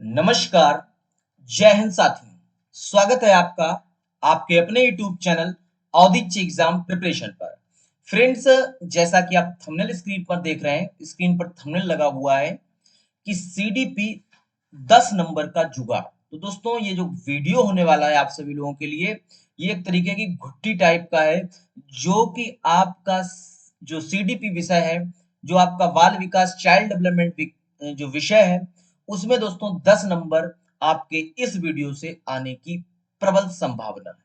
नमस्कार, जय हिंद साथियों। स्वागत है आपका आपके अपने YouTube channel Audichya exam preparation पर। फ्रेंड्स, जैसा कि आप थंबनेल स्क्रीन पर देख रहे हैं, स्क्रीन पर थंबनेल लगा हुआ है कि सीडीपी 10 नंबर का जुगाड़। तो दोस्तों, ये जो वीडियो होने वाला है आप सभी लोगों के लिए, ये एक तरीके की घुट्टी टाइप का है, जो कि आपका जो सीडीपी विषय है, जो आपका बाल विकास चाइल्ड डेवलपमेंट जो विषय है, उसमें दोस्तों 10 नंबर आपके इस वीडियो से आने की प्रबल संभावना है।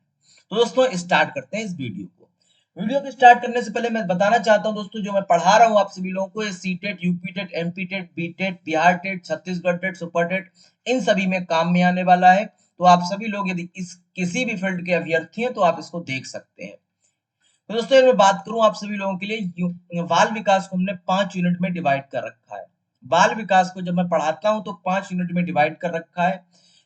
तो दोस्तों, स्टार्ट करते हैं इस वीडियो को। वीडियो को स्टार्ट करने से पहले मैं बताना चाहता हूं दोस्तों, जो मैं पढ़ा रहा हूं आप सभी लोगों को, ये C TET, UP TET, MP TET, B TET, Bihar TET, Chhattisgarh TET, super TET, इन सभी में काम में आने वाला है। तो आप सभी लोग यदि इस किसी भी फील्ड के अभ्यर्थी हैं तो आप इसको देख सकते हैं। तो दोस्तों, मैं बात करूं आप सभी लोगों के लिए, बाल विकास को हमने 5 यूनिट में डिवाइड कर रखा है। बाल विकास को जब मैं पढ़ाता हूं तो 5 यूनिट में डिवाइड कर रखा है।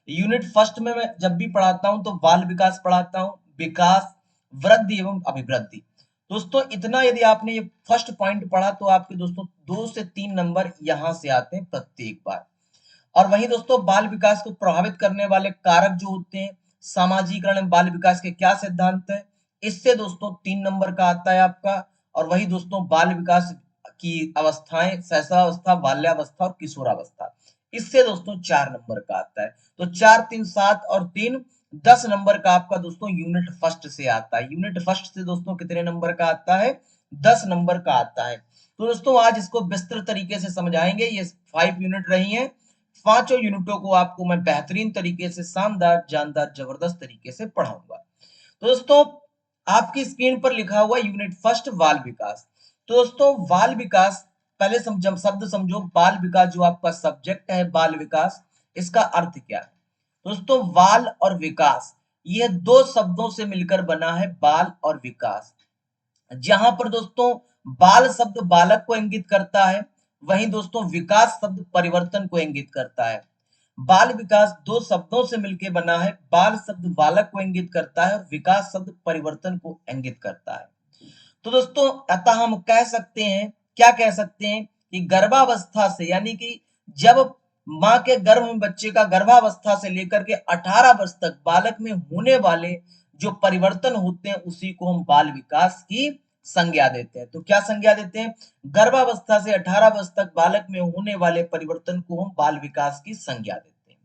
यूनिट फर्स्ट में मैं जब भी पढ़ाता हूं तो बाल विकास पढ़ाता हूं, विकास, वृद्धि एवं अभिवृद्धि। दोस्तों, इतना यदि आपने ये फर्स्ट पॉइंट पढ़ा तो आपके दोस्तों 2 से 3 नंबर यहां से आते हैं प्रत्येक बार। और वहीं दोस्तों, बाल विकास को प्रभावित करने वाले कारक जो होते हैं, सामाजिकरण बाल विकास के क्या सिद्धांत है, इससे दोस्तों 3 नंबर का आता है आपका। और वही दोस्तों, बाल विकास की अवस्थाएं, शैशवावस्था, बाल्यावस्था और किशोरावस्था, इससे दोस्तों 4 नंबर का आता है। तो 4 3 7 और 3 10 नंबर का आपका दोस्तों यूनिट फर्स्ट से आता है। यूनिट फर्स्ट से दोस्तों कितने नंबर का आता है? 10 नंबर का आता है। तो दोस्तों, आज इसको विस्तृत तरीके से समझाएंगे। ये 5 यूनिट रही हैं। पांचों यूनिटों को आपको मैं बेहतरीन तरीके से, शानदार, जानदार, जबरदस्त तरीके से पढ़ाऊंगा। तो दोस्तों, आपकी स्क्रीन पर लिखा हुआ यूनिट फर्स्ट, बाल विकास। तो दोस्तों, बाल विकास, पहले शब्द समझो। बाल विकास जो आपका सब्जेक्ट है, बाल विकास, इसका अर्थ क्या है? दोस्तों, बाल और विकास, ये दो शब्दों से मिलकर बना है बाल और विकास। जहां पर दोस्तों बाल शब्द बालक को इंगित करता है, वहीं दोस्तों विकास शब्द परिवर्तन को इंगित करता है। बाल विकास दो शब्दों से मिलकर बना है। बाल शब्द बालक को इंगित करता है और विकास शब्द परिवर्तन को इंगित करता है। तो दोस्तों, अतः हम कह सकते हैं, क्या कह सकते हैं कि गर्भावस्था से, यानी कि जब मां के गर्भ में बच्चे का गर्भावस्था से लेकर के 18 वर्ष तक बालक में होने वाले जो परिवर्तन होते हैं, उसी को हम बाल विकास की संज्ञा देते हैं। तो क्या संज्ञा देते हैं? गर्भावस्था से 18 वर्ष तक बालक में होने वाले परिवर्तन को हम बाल विकास की संज्ञा देते हैं।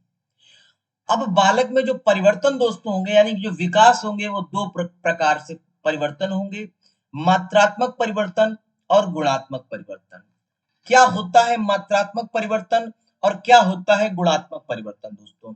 अब बालक में जो परिवर्तन दोस्तों होंगे, यानी कि जो विकास होंगे, वो दो प्रकार से परिवर्तन होंगे, मात्रात्मक परिवर्तन और गुणात्मक परिवर्तन। क्या होता है मात्रात्मक परिवर्तन और क्या होता है गुणात्मक परिवर्तन दोस्तों?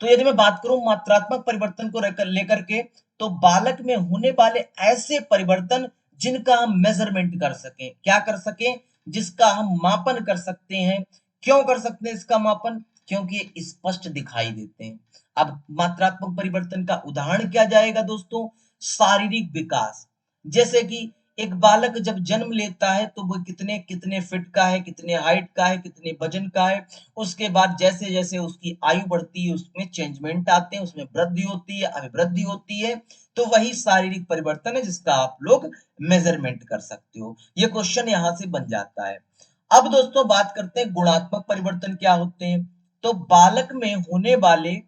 तो यदि मैं बात करूं मात्रात्मक परिवर्तन को लेकर के, तो बालक में होने वाले ऐसे परिवर्तन जिनका हम मेजरमेंट कर सकें, क्या कर सकें? जिसका हम मापन कर सकते हैं। क्यों कर सकते हैं इसका मापन? क्योंकि ये स्पष्ट दिखाई देते हैं। अब मात्रात्मक परिवर्तन का उदाहरण क्या जाएगा दोस्तों? शारीरिक विकास। जैसे कि एक बालक जब जन्म लेता है तो वो कितने कितने फिट का है, कितने हाइट का है, कितने वजन का है। उसके बाद जैसे जैसे उसकी आयु बढ़ती है, उसमें चेंजमेंट आते हैं, उसमें वृद्धि होती है, अभिवृद्धि होती है। तो वही शारीरिक परिवर्तन है जिसका आप लोग मेजरमेंट कर सकते हो। ये क्वेश्चन यहां से बन जाता है। अब दोस्तों, बात करते हैं गुणात्मक परिवर्तन क्या होते हैं। तो बालक में होने वाले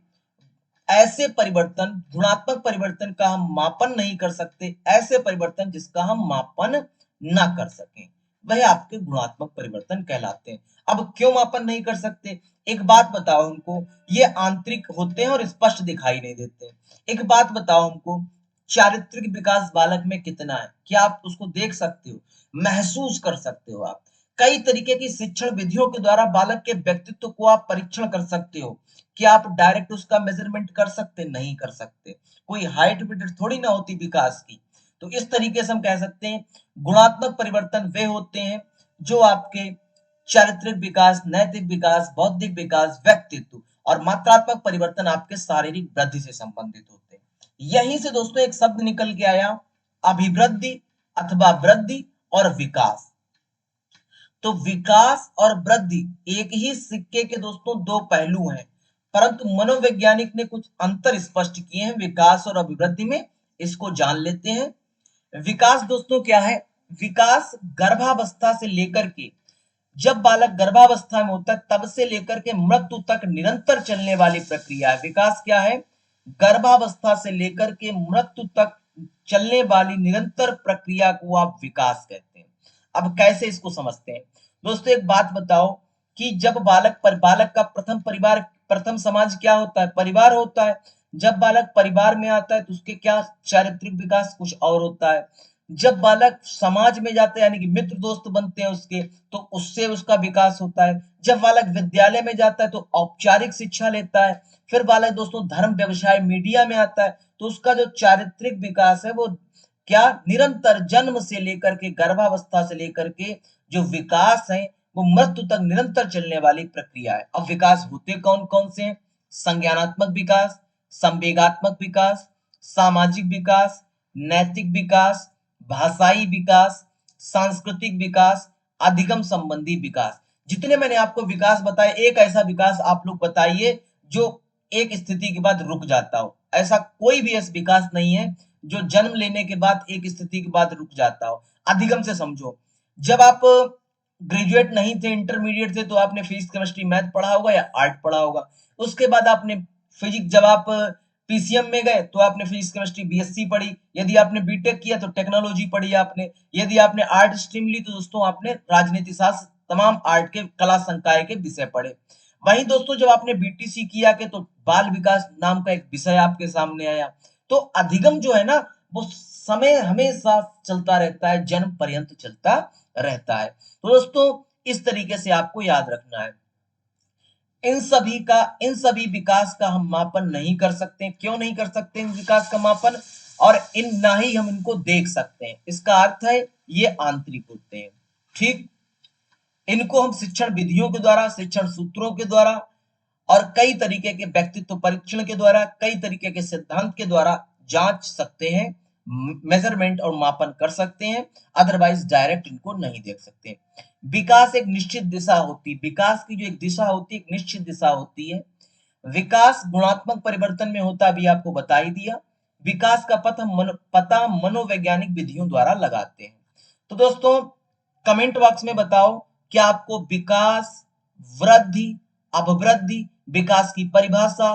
ऐसे परिवर्तन, गुणात्मक परिवर्तन का हम मापन नहीं कर सकते, ऐसे परिवर्तन जिसका हम मापन ना कर सकें, वह आपके गुणात्मक परिवर्तन कहलाते हैं। अब क्यों मापन नहीं कर सकते? एक बात बताओ हमको, ये आंतरिक होते हैं और स्पष्ट दिखाई नहीं देते। एक बात बताओ हमको, चारित्रिक विकास बालक में कितना है? क्या आप उसको देख सकते हो, महसूस कर सकते हो? आप कई तरीके की शिक्षण विधियों के द्वारा बालक के व्यक्तित्व को आप परीक्षण कर सकते हो। क्या आप डायरेक्ट उसका मेजरमेंट कर सकते? नहीं कर सकते। कोई हाइट वेट थोड़ी ना होती विकास की। तो इस तरीके से हम कह सकते हैं गुणात्मक परिवर्तन वे होते हैं जो आपके चारित्रिक विकास, नैतिक विकास, बौद्धिक विकास, व्यक्तित्व, और मात्रात्मक परिवर्तन आपके शारीरिक वृद्धि से संबंधित होते हैं। यहीं से दोस्तों एक शब्द निकल के आया, अभिवृद्धि अथवा वृद्धि और विकास। तो विकास और वृद्धि एक ही सिक्के के दोस्तों दो पहलू हैं, परंतु मनोवैज्ञानिक ने कुछ अंतर स्पष्ट किए हैं विकास और अभिवृद्धि में। इसको जान लेते हैं। विकास दोस्तों क्या है? विकास गर्भावस्था से लेकर के जब बालक गर्भावस्था में होता है तब से लेकर के मृत्यु तक निरंतर चलने वाली प्रक्रिया है। विकास क्या है? गर्भावस्था से लेकर के मृत्यु तक चलने वाली निरंतर प्रक्रिया को आप विकास कहते हैं। अब कैसे इसको समझते हैं? दोस्तों एक बात बताओ कि जब बालक का प्रथम समाज क्या होता है? परिवार होता है। जब बालक परिवार में आता है तो उसके क्या चारित्रिक विकास कुछ और होता है। जब बालक समाज में जाता है यानी कि मित्र दोस्त बनते हैं उसके, तो उससे उसका विकास होता है। जब बालक विद्यालय में जाता है तो औपचारिक शिक्षा लेता है। फिर बालक दोस्तों धर्म व्यवसाय मीडिया में आता है तो उसका जो चारित्रिक विकास है वो क्या निरंतर जन्म से लेकर के गर्भावस्था से लेकर के जो विकास है वो मृत्यु तक निरंतर चलने वाली प्रक्रिया है। अब विकास होते कौन कौन से हैं? संज्ञानात्मक विकास, संवेगात्मक विकास, सामाजिक विकास, नैतिक विकास, भाषाई विकास, सांस्कृतिक विकास, अधिगम संबंधी विकास। जितने मैंने आपको विकास बताए, एक ऐसा विकास आप लोग बताइए जो एक स्थिति के बाद रुक जाता हो। ऐसा कोई भी ऐसा विकास नहीं है जो जन्म लेने के बाद एक स्थिति के बाद रुक जाता हो। अधिगम से समझो, जब आप ग्रेजुएट नहीं थे, इंटरमीडिएट थे, तो आपने फिजिक्स केमिस्ट्री मैथ पढ़ा होगा या आर्ट पढ़ा होगा। उसके बाद आपने फिजिक्स, जब आप पीसीएम में गए तो आपने फिजिक्स केमिस्ट्री बीएससी पढ़ी। यदि आपने बीटेक किया तो टेक्नोलॉजी पढ़ी आपने। यदि आपने आर्ट स्ट्रीम ली तो दोस्तों आपने राजनीति शास्त्र, तमाम आर्ट के कला संकाय के विषय पढ़े। वहीं दोस्तों जब आपने बीटीसी किया के तो बाल विकास नाम का एक विषय आपके सामने आया। तो अधिगम जो है ना वो समय हमेशा चलता रहता है, जन्म पर्यंत चलता रहता है। तो दोस्तों इस तरीके से आपको याद रखना है। इन सभी विकास का हम मापन नहीं कर सकते। क्यों नहीं कर सकते इन विकास का मापन? और ना ही हम इनको देख सकते हैं। इसका अर्थ है ये आंतरिक होते हैं। ठीक, इनको हम शिक्षण विधियों के द्वारा, शिक्षण सूत्रों के द्वारा और कई तरीके के व्यक्तित्व परीक्षण के द्वारा, कई तरीके के सिद्धांत के द्वारा जांच सकते हैं, मेजरमेंट और मापन कर सकते हैं। अदरवाइज डायरेक्ट इनको नहीं देख सकते। विकास एक निश्चित दिशा होती है। विकास की जो एक दिशा होती है, एक निश्चित दिशा होती है। विकास गुणात्मक परिवर्तन में होता, अभी आपको बता ही दिया। विकास का पता मनोवैज्ञानिक विधियों द्वारा लगाते हैं। तो दोस्तों कमेंट बॉक्स में बताओ क्या आपको विकास, वृद्धि, अपवृद्धि, विकास की परिभाषा,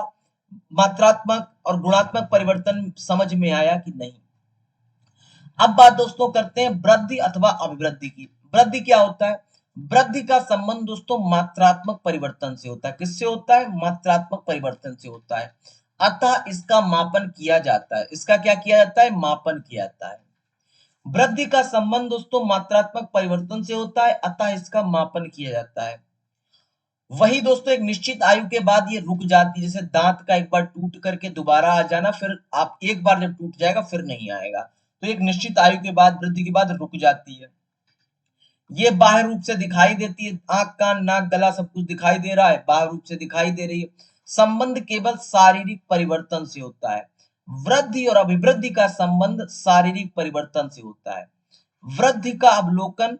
मात्रात्मक और गुणात्मक परिवर्तन समझ में आया कि नहीं। अब बात दोस्तों करते हैं वृद्धि अथवा अभिवृद्धि की। वृद्धि क्या होता है? वृद्धि का संबंध दोस्तों मात्रात्मक परिवर्तन से होता है। किससे होता है? मात्रात्मक परिवर्तन से होता है। अतः इसका मापन किया जाता है। इसका क्या किया जाता है? मापन किया जाता है। वृद्धि का संबंध दोस्तों मात्रात्मक परिवर्तन से होता है, अतः इसका मापन किया जाता है। वही दोस्तों एक निश्चित आयु के बाद ये रुक जाती है। जैसे दांत का एक बार टूट करके दोबारा आ जाना, फिर आप एक बार जब टूट जाएगा फिर नहीं आएगा। तो एक निश्चित आयु के बाद, वृद्धि के बाद रुक जाती है। ये बाह्य रूप से दिखाई देती है। आंख, कान, नाक, गला सब कुछ दिखाई दे रहा है, बाह्य रूप से दिखाई दे रही है। संबंध केवल शारीरिक परिवर्तन से होता है। वृद्धि और अभिवृद्धि का संबंध शारीरिक परिवर्तन से होता है। वृद्धि का अवलोकन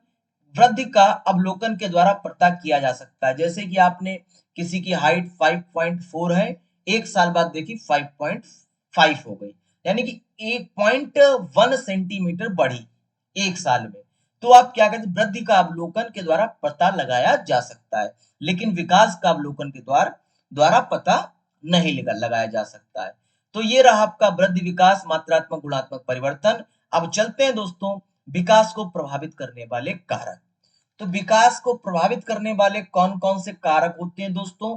वृद्धि का अवलोकन के द्वारा पता किया जा सकता है। जैसे कि आपने किसी की हाइट 5.4 है, एक साल बाद देखी 5.5 हो गई, यानी कि 1.1 सेंटीमीटर बढ़ी एक साल में। तो आप क्या कहते हैं? वृद्धि का अवलोकन के द्वारा पता लगाया जा सकता है, लेकिन विकास का अवलोकन के द्वारा पता नहीं लगाया जा सकता है। तो ये रहा आपका वृद्धि, विकास, मात्रात्मक, गुणात्मक परिवर्तन। अब चलते हैं दोस्तों विकास को प्रभावित करने वाले कारक। तो विकास को प्रभावित करने वाले कौन कौन से कारक होते हैं दोस्तों?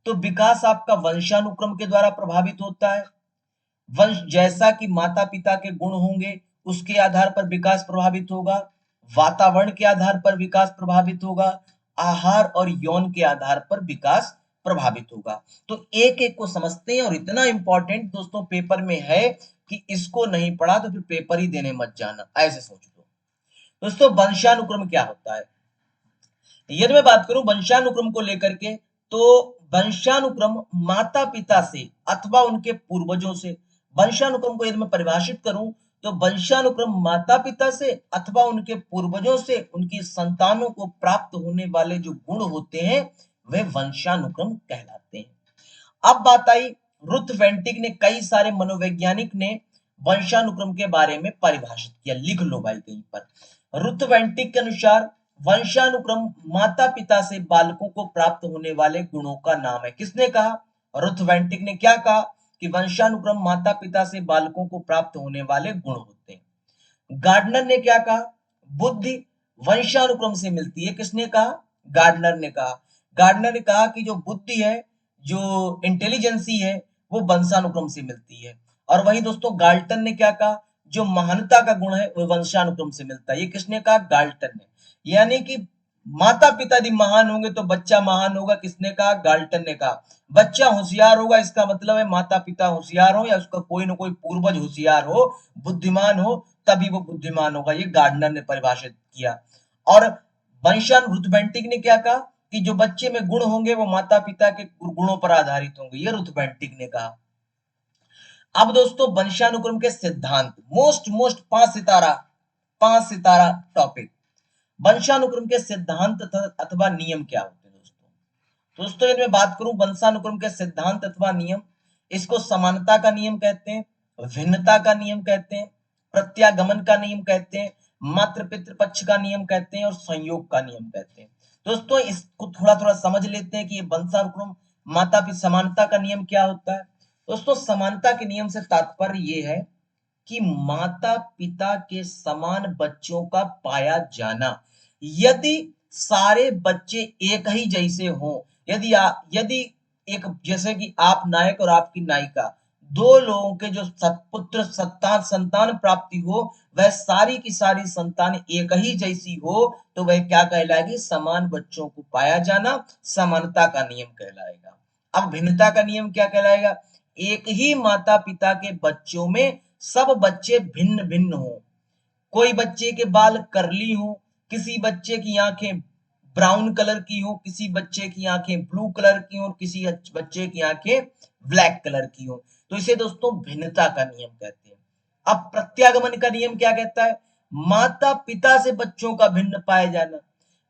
तो विकास आपका वंशानुक्रम के द्वारा प्रभावित होता है। वंश जैसा कि माता पिता के गुण होंगे उसके आधार पर विकास प्रभावित होगा। वातावरण के आधार पर विकास प्रभावित होगा। आहार और यौन के आधार पर विकास प्रभावित होगा। तो एक एक को समझते हैं। और इतना इंपॉर्टेंट दोस्तों पेपर में है कि इसको नहीं पढ़ा तो फिर पेपर ही देने मत जाना, ऐसे सोच लो। दोस्तों वंशानुक्रम क्या होता है? यदि मैं बात करूं वंशानुक्रम को लेकर के, तो वंशानुक्रम माता पिता से अथवा उनके पूर्वजों से, वंशानुक्रम को यदि मैं परिभाषित करूं तो वंशानुक्रम माता पिता से अथवा उनके पूर्वजों से उनकी संतानों को प्राप्त होने वाले जो गुण होते हैं वे वंशानुक्रम कहलाते हैं। अब बात आई, रुथ वेंटिक ने, कई सारे मनोवैज्ञानिक ने वंशानुक्रम के बारे में परिभाषित किया। लिख लो भाई कहीं पर। रुथ वेंटिक के अनुसार वंशानुक्रम माता पिता से बालकों को प्राप्त होने वाले गुणों का नाम है। किसने कहा? रुथ वेंटिक ने क्या कहा कि वंशानुक्रम माता पिता से बालकों को प्राप्त होने वाले गुण होते हैं। गार्डनर ने क्या कहा? बुद्धि वंशानुक्रम से मिलती है। किसने कहा? गार्डनर ने कहा। गार्डनर ने कहा कि जो बुद्धि है, जो इंटेलिजेंसी है, वो वंशानुक्रम से मिलती है। और वही दोस्तों गाल्टन ने क्या कहा? जो महानता का गुण है वो वंशानुक्रम से मिलता है। ये किसने कहा? गाल्टन ने। यानी कि माता पिता यदि महान होंगे तो बच्चा महान होगा। किसने कहा? गाल्टन ने कहा। बच्चा होशियार होगा, इसका मतलब है माता पिता होशियार हो या उसका कोई ना कोई पूर्वज होशियार हो, बुद्धिमान हो, तभी वो बुद्धिमान होगा। ये गार्डनर ने परिभाषित किया। और वंशान रुथ बेंटिक ने क्या कहा कि जो बच्चे में गुण होंगे वो माता पिता के गुणों पर आधारित होंगे। ये रुथ बेंटिक ने कहा। अब दोस्तों वंशानुक्रम के सिद्धांत, मोस्ट मोस्ट पांच सितारा टॉपिक। वंशानुक्रम के सिद्धांत अथवा नियम क्या होते हैं दोस्तों? दोस्तों यदि मैं बात करूं वंशानुक्रम के सिद्धांत अथवा नियम, इसको समानता का नियम कहते हैं, भिन्नता का नियम कहते हैं, प्रत्यागमन का नियम कहते हैं, मातृ पितृ पक्ष का नियम कहते हैं और संयोग का नियम कहते हैं। दोस्तों इसको थोड़ा थोड़ा समझ लेते हैं कि ये वंशानुक्रम माता पिता समानता का नियम क्या होता है। दोस्तों समानता के नियम से तात्पर्य ये है कि माता पिता के समान बच्चों का पाया जाना। यदि सारे बच्चे एक ही जैसे हों, यदि एक जैसे कि आप नायक और आपकी नायिका, दो लोगों के जो सत्पुत्र संतान प्राप्ति हो, वह सारी की सारी संतान एक ही जैसी हो, तो वह क्या कहलाएगी? समान बच्चों को पाया जाना, समानता का नियम कहलाएगा। अब भिन्नता का नियम क्या कहलाएगा? एक ही माता पिता के बच्चों में सब बच्चे भिन्न भिन्न हो। कोई बच्चे के बाल करली हो, किसी बच्चे की आंखें ब्राउन कलर की हो, किसी बच्चे की आंखें ब्लू कलर की हो, किसी बच्चे की आंखें ब्लैक कलर की हो। तो इसे दोस्तों भिन्नता का नियम कहते हैं। अब प्रत्यागमन का नियम क्या कहता है? माता पिता से बच्चों का भिन्न पाया जाना।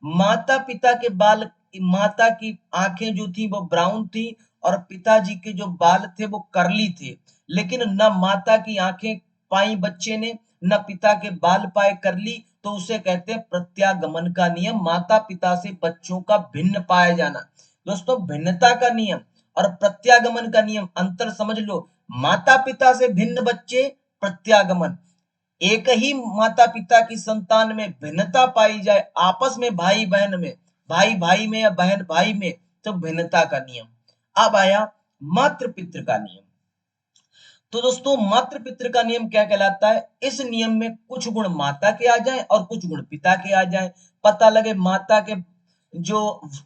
माता पिता के बाल, माता की आंखें जो थी वो ब्राउन थी और पिताजी के जो बाल थे वो करली थे, लेकिन न माता की आंखें पाई बच्चे ने, न पिता के बाल पाए करली, तो उसे कहते हैं प्रत्यागमन का नियम, माता पिता से बच्चों का भिन्न पाया जाना। दोस्तों भिन्नता का नियम और प्रत्यागमन का नियम अंतर समझ लो। माता पिता से भिन्न बच्चे, प्रत्यागमन। एक ही माता पिता की संतान में भिन्नता पाई जाए, आपस में भाई बहन में, भाई भाई में या बहन भाई में, तो भिन्नता का नियम। अब आया मातृ पितृ का नियम। तो दोस्तों मातृ पितृ का नियम क्या कहलाता है? इस नियम में कुछ गुण माता के आ जाएं और कुछ गुण पिता के आ जाएं। पता लगे माता के जो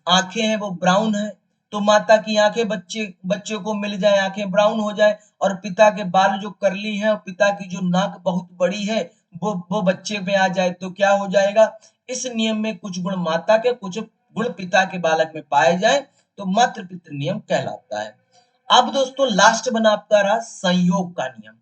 आंखें हैं वो ब्राउन है, तो माता की आंखें बच्चे को मिल जाए, आंखें ब्राउन हो जाए, और पिता के बाल जो करली है और पिता की जो नाक बहुत बड़ी है वो बच्चे में आ जाए, तो क्या हो जाएगा? इस नियम में कुछ गुण माता के, कुछ गुण पिता के बालक में पाए जाए, तो मातृ पितृ नियम कहलाता है। अब दोस्तों लास्ट बना आपका रहा संयोग का नियम।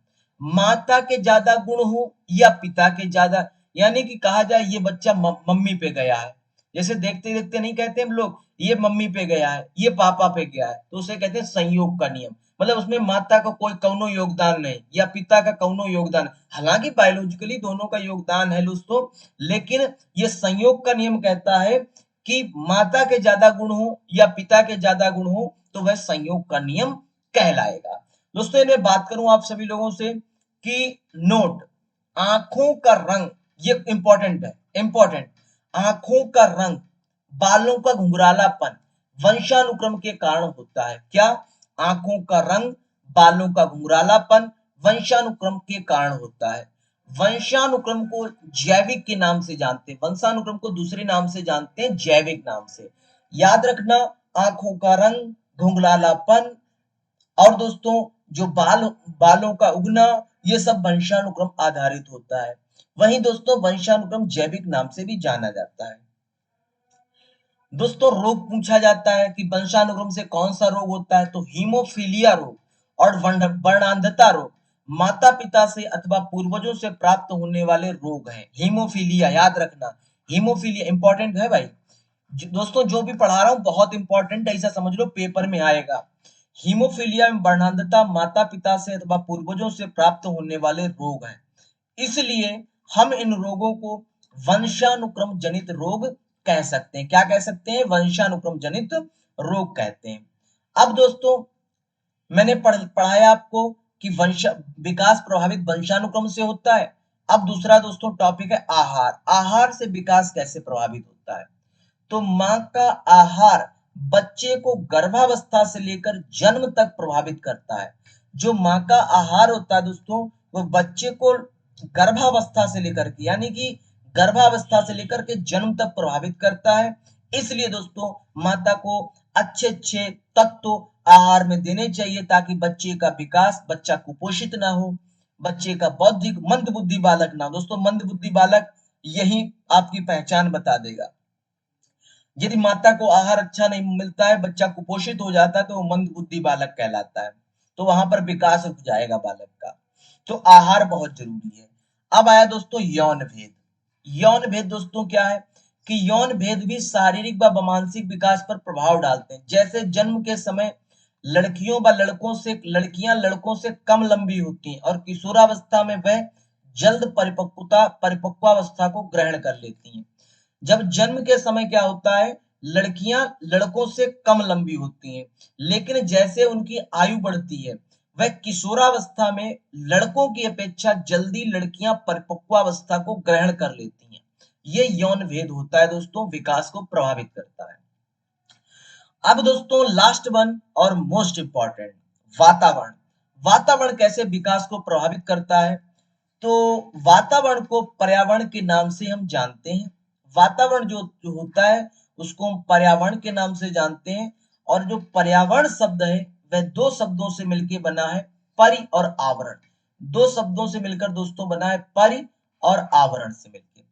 माता के ज्यादा गुण हो या पिता के ज्यादा, यानी कि कहा जाए ये बच्चा मम्मी पे गया है, जैसे देखते देखते नहीं कहते हम लोग ये मम्मी पे गया है, ये पापा पे गया है, तो उसे कहते हैं संयोग का नियम। मतलब उसमें माता का कोई कौनो योगदान नहीं या पिता का कौनो योगदान, हालांकि बायोलॉजिकली दोनों का योगदान है दोस्तों, लेकिन ये संयोग का नियम कहता है कि माता के ज्यादा गुण हो या पिता के ज्यादा गुण हो तो वह संयोग का नियम कहलाएगा। दोस्तों मैं बात करूं आप सभी लोगों से कि नोट, आंखों का रंग, ये इंपॉर्टेंट है, इंपॉर्टेंट। आंखों का रंग, बालों का घुंघरालापन वंशानुक्रम के कारण होता है। क्या? आंखों का रंग, बालों का घुंघरालापन वंशानुक्रम के कारण होता है। वंशानुक्रम को जैविक के नाम से जानते हैं, वंशानुक्रम को दूसरे नाम से जानते हैं, जैविक नाम से। याद रखना, आंखों का रंग, घुंघरालापन और दोस्तों जो बालों का उगना, ये सब वंशानुक्रम आधारित होता है। वहीं दोस्तों वंशानुक्रम जैविक नाम से भी जाना जाता है। दोस्तों रोग पूछा जाता है कि वंशानुक्रम से कौन सा रोग होता है, तो हीमोफीलिया रोग और वर्णांधता रोग माता पिता से अथवा पूर्वजों से प्राप्त होने वाले रोग हैं। हीमोफीलिया याद रखना, हीमोफीलिया इंपॉर्टेंट है भाई। दोस्तों जो भी पढ़ा रहा हूं बहुत इंपॉर्टेंट है, ऐसा समझ लो पेपर में आएगा। हीमोफीलिया में वर्णांधता माता पिता से अथवा पूर्वजों से प्राप्त होने वाले रोग हैं, इसलिए हम इन रोगों को वंशानुक्रम जनित रोग कह सकते हैं। क्या कह सकते हैं? वंशानुक्रम जनित रोग कहते हैं। अब दोस्तों मैंने पढ़ाया आपको कि वंश विकास प्रभावित वंशानुक्रम से होता है। अब दूसरा दोस्तों टॉपिक है आहार। आहार से विकास कैसे प्रभावित होता है? तो माँ का आहार बच्चे को गर्भावस्था से लेकर जन्म तक प्रभावित करता है। जो माँ का आहार होता है दोस्तों, वो बच्चे को गर्भावस्था से लेकर के यानी कि गर्भावस्था से लेकर के जन्म तक प्रभावित करता है। इसलिए दोस्तों माता को अच्छे अच्छे तत्व आहार में देने चाहिए ताकि बच्चे का विकास, बच्चा कुपोषित ना हो, बच्चे का बौद्धिक मंद बुद्धि बालक ना हो। दोस्तों मंद बुद्धि बालक यही आपकी पहचान बता देगा। यदि माता को आहार अच्छा नहीं मिलता है, बच्चा कुपोषित हो जाता है, तो वो मंद बुद्धि बालक कहलाता है। तो वहां पर विकास रुक जाएगा बालक का। तो आहार बहुत जरूरी है। अब आया दोस्तों यौन भेद। यौन भेद दोस्तों क्या है कि यौन भेद भी शारीरिक व मानसिक विकास पर प्रभाव डालते हैं। जैसे जन्म के समय लड़कियां लड़कों से कम लंबी होती हैं और किशोरावस्था में वह जल्द परिपक्वावस्था को ग्रहण कर लेती हैं। जब जन्म के समय क्या होता है, लड़कियां लड़कों से कम लंबी होती हैं, लेकिन जैसे उनकी आयु बढ़ती है वह किशोरावस्था में लड़कों की अपेक्षा जल्दी लड़कियां परिपक्वावस्था को ग्रहण कर लेती हैं। ये यौन भेद होता है दोस्तों, विकास को प्रभावित करता है। अब दोस्तों लास्ट वन और मोस्ट इंपॉर्टेंट, वातावरण। वातावरण कैसे विकास को प्रभावित करता है? तो वातावरण को पर्यावरण के नाम से हम जानते हैं। वातावरण जो होता है उसको हम पर्यावरण के नाम से जानते हैं। और जो पर्यावरण शब्द है वह दो शब्दों से मिलकर बना है, परि और आवरण। दो शब्दों से मिलकर दोस्तों बना है, परि और आवरण से मिलकर।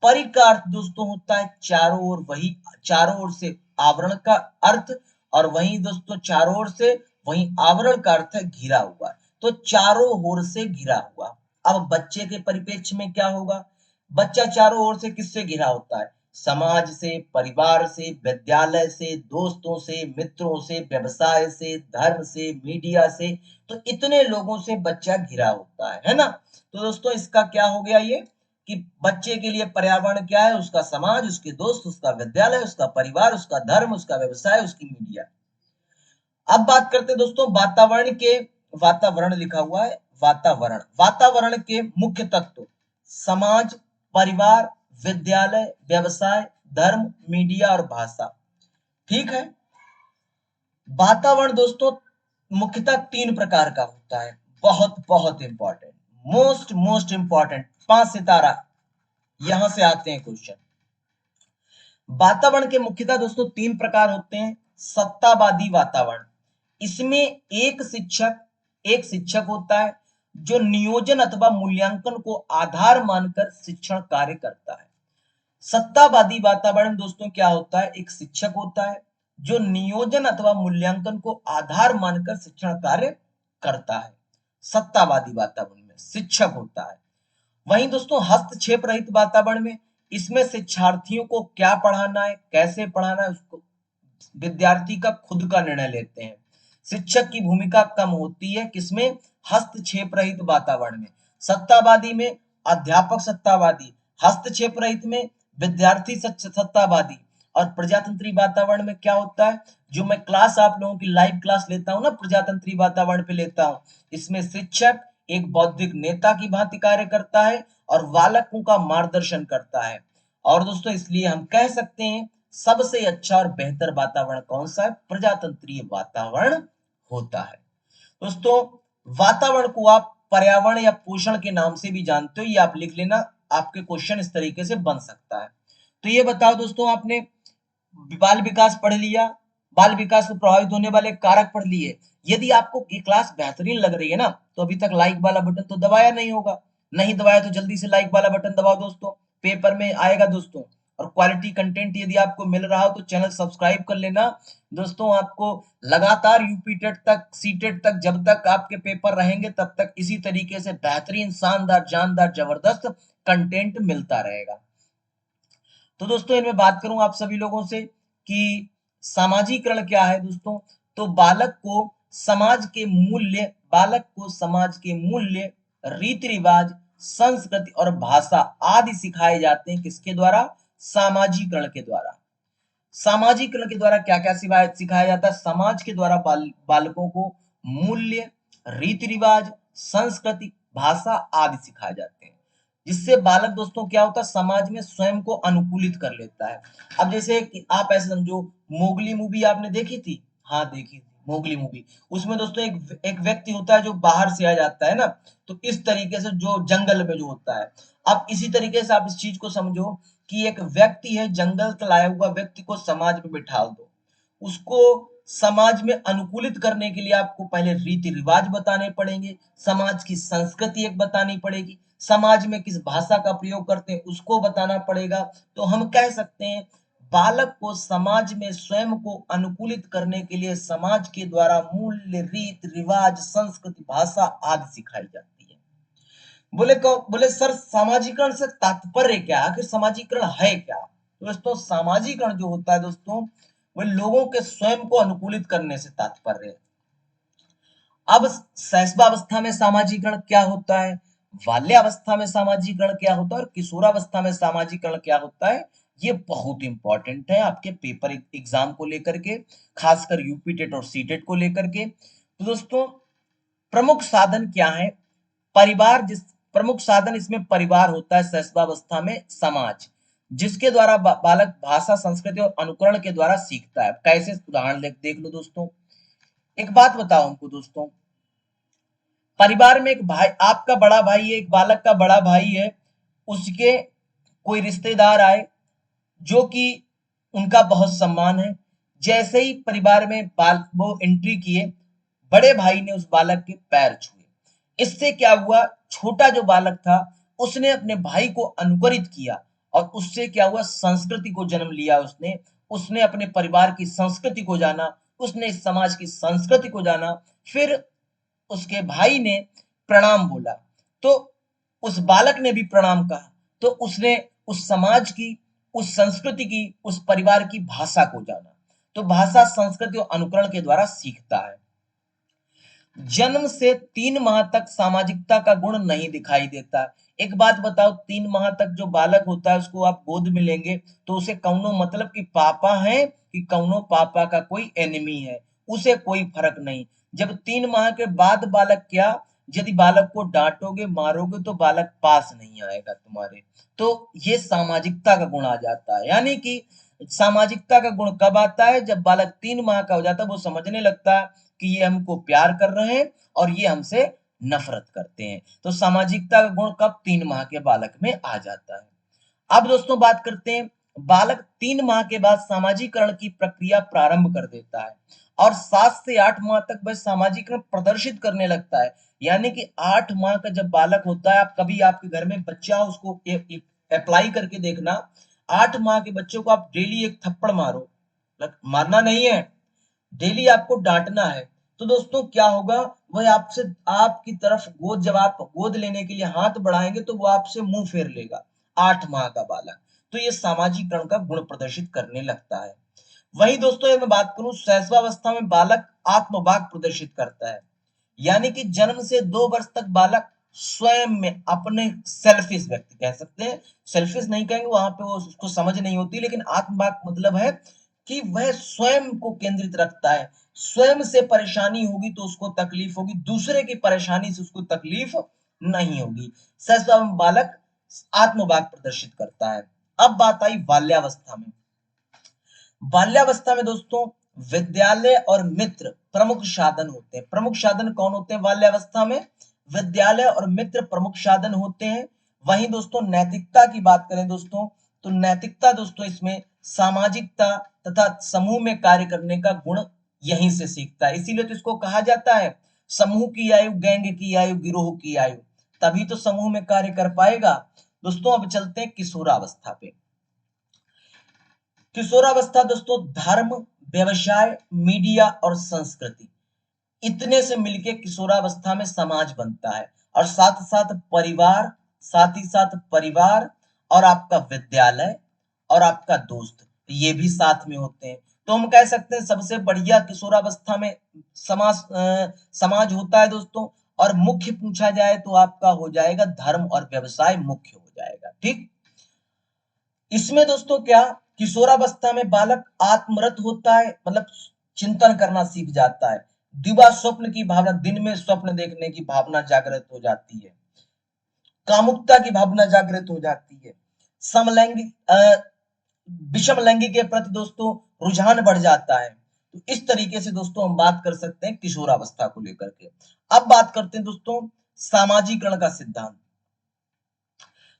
परि का अर्थ दोस्तों होता है चारों ओर, वही चारों ओर से आवरण का अर्थ, और वही दोस्तों चारों ओर से वही आवरण का अर्थ है घिरा हुआ। तो चारों ओर से घिरा हुआ। अब बच्चे के परिप्रेक्ष्य में क्या होगा? बच्चा चारों ओर से किससे घिरा होता है? समाज से, परिवार से, विद्यालय से, दोस्तों से, मित्रों से, व्यवसाय से, धर्म से, मीडिया से। तो इतने लोगों से बच्चा घिरा होता है ना? तो दोस्तों इसका क्या हो गया ये कि बच्चे के लिए पर्यावरण क्या है? उसका समाज, उसके दोस्त, उसका विद्यालय, उसका परिवार, उसका धर्म, उसका व्यवसाय, उसकी मीडिया। अब बात करते हैं दोस्तों वातावरण के। वातावरण लिखा हुआ है, वातावरण। वातावरण के मुख्य तत्व समाज, परिवार, विद्यालय, व्यवसाय, धर्म, मीडिया और भाषा। ठीक है। वातावरण दोस्तों मुख्यतः तीन प्रकार का होता है। बहुत बहुत इंपॉर्टेंट, मोस्ट मोस्ट इंपॉर्टेंट, 5 सितारा। यहां से आते हैं क्वेश्चन। वातावरण के मुख्यतः दोस्तों तीन प्रकार होते हैं। सत्तावादी वातावरण, इसमें एक शिक्षक होता है जो नियोजन अथवा मूल्यांकन को आधार मानकर शिक्षण कार्य करता है। सत्तावादी वातावरण दोस्तों क्या होता है? एक शिक्षक होता है जो नियोजन अथवा मूल्यांकन को आधार मानकर शिक्षण कार्य करता है। सत्तावादी वातावरण में शिक्षक होता है। वहीं दोस्तों हस्तक्षेप रहित वातावरण में, इसमें शिक्षार्थियों को क्या पढ़ाना है, कैसे पढ़ाना है, उसको विद्यार्थी का खुद का निर्णय लेते हैं। शिक्षक की भूमिका कम होती है किसमें? हस्तक्षेप रहित वातावरण में। सत्तावादी में अध्यापक सत्तावादी, हस्तक्षेप रहित में विद्यार्थी सत्तावादी। और प्रजातंत्री वातावरण में क्या होता है? जो मैं क्लास आप लोगों की लाइव क्लास लेता हूं ना, प्रजातंत्री वातावरण पे लेता हूं, इसमें शिक्षक एक बौद्धिक नेता की भांति कार्य करता है और बालकों का मार्गदर्शन करता है। और दोस्तों इसलिए हम कह सकते हैं सबसे अच्छा और बेहतर वातावरण कौन सा है? प्रजातंत्रीय वातावरण होता है। दोस्तों वातावरण को आप पर्यावरण या पोषण के नाम से भी जानते हो, ये आप लिख लेना, आपके क्वेश्चन इस तरीके से बन सकता है। तो ये बताओ दोस्तों, आपने बाल विकास पढ़ लिया, बाल विकास को प्रभावित होने वाले कारक पढ़ लिए। यदि आपको ये क्लास बेहतरीन लग रही है ना, तो अभी तक लाइक वाला बटन तो दबाया नहीं होगा। नहीं दबाया तो जल्दी से लाइक वाला बटन दबाओ दोस्तों, पेपर में आएगा दोस्तों। और क्वालिटी कंटेंट यदि आपको मिल रहा हो तो चैनल सब्सक्राइब कर लेना दोस्तों। आपको लगातार यूपी टेट तक, सी टेट तक, जब तक आपके पेपर रहेंगे तब तक इसी तरीके से बेहतरीन, शानदार, जानदार, जबरदस्त कंटेंट मिलता रहेगा। तो दोस्तों इनमें बात करूं आप सभी लोगों से कि सामाजिकरण क्या है दोस्तों। तो बालक को समाज के मूल्य, रीति रिवाज, संस्कृति और भाषा आदि सिखाए जाते हैं। किसके द्वारा? सामाजिकरण के द्वारा। सामाजिकरण के द्वारा क्या क्या सिखाया जाता है? समाज के द्वारा बालकों को मूल्य, रीति रिवाज, संस्कृति, भाषा आदि सिखाए जाते हैं, जिससे बालक दोस्तों क्या होता है, समाज में स्वयं को अनुकूलित कर लेता है। अब जैसे कि आप ऐसे समझो, मोगली मूवी आपने देखी थी? हाँ देखी थी मोगली मूवी। उसमें दोस्तों एक एक व्यक्ति होता है जो बाहर से आ जाता है ना, तो इस तरीके से जो जंगल में जो होता है, अब इसी तरीके से आप इस चीज को समझो कि एक व्यक्ति है, जंगल से लाया हुआ व्यक्ति को समाज में बिठा दो, उसको समाज में अनुकूलित करने के लिए आपको पहले रीति रिवाज बताने पड़ेंगे, समाज की संस्कृति एक बतानी पड़ेगी, समाज में किस भाषा का प्रयोग करते हैं उसको बताना पड़ेगा। तो हम कह सकते हैं बालक को समाज में स्वयं को अनुकूलित करने के लिए समाज के द्वारा मूल्य, रीति रिवाज, संस्कृति, भाषा आदि सिखाई जाती है। बोले सर सामाजिकरण से तात्पर्य क्या? आखिर सामाजिकरण है क्या? तो दोस्तों सामाजिकरण जो होता है दोस्तों, वह लोगों के स्वयं को अनुकूलित करने से तात्पर्य है। अब शैशवावस्था में सामाजिकरण क्या होता है, बाल्यावस्था में सामाजिकरण क्या होता है और किशोरावस्था में सामाजिकरण क्या होता है, ये बहुत इंपॉर्टेंट है आपके पेपर एग्जाम को लेकर के, खासकर यूपी टेट और सीटेट को लेकर के। तो दोस्तों प्रमुख साधन क्या है? परिवार, जिस प्रमुख साधन इसमें परिवार होता है शैशवावस्था में, समाज, जिसके द्वारा बालक भाषा, संस्कृति और अनुकरण के द्वारा सीखता है। कैसे? उदाहरण देख लो दोस्तों। एक बात बताओ हमको दोस्तों, परिवार में एक भाई, आपका बड़ा भाई है, एक बालक का बड़ा भाई है, उसके कोई रिश्तेदार आए जो कि उनका बहुत सम्मान है, जैसे ही परिवार में बाल वो एंट्री किए, बड़े भाई ने उस बालक के पैर छुए। इससे क्या हुआ, छोटा जो बालक था उसने अपने भाई को अनुकरित किया और उससे क्या हुआ, संस्कृति को जन्म लिया। उसने उसने अपने परिवार की संस्कृति को जाना, उसने इस समाज की संस्कृति को जाना। फिर उसके भाई ने प्रणाम बोला तो उस बालक ने भी प्रणाम कहा, तो उसने उस समाज की, उस संस्कृति की, उस परिवार की भाषा को जाना। तो भाषा, संस्कृति और अनुकरण के द्वारा सीखता है। जन्म से 3 माह तक सामाजिकता का गुण नहीं दिखाई देता। एक बात बताओ, 3 माह तक जो बालक होता है उसको आप गोद में लेंगे तो उसे कौनो मतलब कि पापा है कि कौनो पापा का कोई एनिमी है, उसे कोई फर्क नहीं। जब 3 माह के बाद बालक क्या, यदि बालक को डांटोगे, मारोगे तो बालक पास नहीं आएगा तुम्हारे। तो ये सामाजिकता का गुण आ जाता है। यानी कि सामाजिकता का गुण कब आता है? जब बालक 3 माह का हो जाता है, वो समझने लगता है कि ये हमको प्यार कर रहे हैं और ये हमसे नफरत करते हैं। तो सामाजिकता का गुण कब? 3 माह के बालक में आ जाता है। अब दोस्तों बात करते हैं, बालक 3 माह के बाद सामाजिकरण की प्रक्रिया प्रारंभ कर देता है और 7 से 8 माह तक वह सामाजिकरण प्रदर्शित करने लगता है। यानी कि 8 माह का जब बालक होता है, आप कभी आपके घर में बच्चा हो उसको अप्लाई करके देखना, 8 माह के बच्चों को आप डेली एक थप्पड़ मारो, मारना नहीं है, डेली आपको डांटना है, तो दोस्तों क्या होगा, वह आपसे, आपकी तरफ गोद, जब आप गोद लेने के लिए हाथ बढ़ाएंगे तो वो आपसे मुंह फेर लेगा। 8 माह का बालक, तो ये सामाजिकरण का गुण प्रदर्शित करने लगता है। वही दोस्तों ये मैं बात करूं, शैशवावस्था में बालक आत्मवाक प्रदर्शित करता है। यानी कि जन्म से 2 वर्ष तक बालक स्वयं में अपने, सेल्फिश व्यक्ति कह सकते हैं, सेल्फिश नहीं कहेंगे, वहां पे वो उसको समझ नहीं होती, लेकिन आत्मवाक मतलब है कि वह स्वयं को केंद्रित रखता है। स्वयं से परेशानी होगी तो उसको तकलीफ होगी, दूसरे की परेशानी से उसको तकलीफ नहीं होगी। शैशव में बालक आत्मवाक प्रदर्शित करता है। अब बात आई बाल्यावस्था में। बाल्यावस्था में दोस्तों विद्यालय और मित्र प्रमुख साधन होते हैं। प्रमुख साधन कौन होते हैं बाल्यावस्था में? विद्यालय और मित्र प्रमुख साधन होते हैं। वहीं दोस्तों नैतिकता की बात करें दोस्तों, तो नैतिकता दोस्तों इसमें सामाजिकता तथा समूह में कार्य करने का गुण यहीं से सीखता है। इसीलिए तो इसको कहा जाता है समूह की आयु, गैंग की आयु, गिरोह की आयु, तभी तो समूह में कार्य कर पाएगा। दोस्तों अब चलते हैं किशोरावस्था पे। किशोरावस्था दोस्तों धर्म, व्यवसाय, मीडिया और संस्कृति, इतने से मिलके किशोरावस्था में समाज बनता है। और साथ साथ परिवार, साथ ही साथ परिवार और आपका विद्यालय और आपका दोस्त, ये भी साथ में होते हैं। तो हम कह सकते हैं सबसे बढ़िया किशोरावस्था में समाज होता है दोस्तों। और मुख्य पूछा जाए तो आपका हो जाएगा धर्म और व्यवसाय मुख्य हो जाएगा। ठीक, इसमें दोस्तों क्या, किशोरावस्था में बालक आत्मरत होता है, मतलब चिंतन करना सीख जाता है। दिवा स्वप्न की भावना, दिन में स्वप्न देखने की भावना जागृत हो जाती है। कामुकता की भावना जागृत हो जाती है। समलैंगिक विषम लैंगिक के प्रति दोस्तों रुझान बढ़ जाता है। तो इस तरीके से दोस्तों हम बात कर सकते हैं किशोरावस्था को लेकर के। अब बात करते हैं दोस्तों सामाजिकरण का सिद्धांत।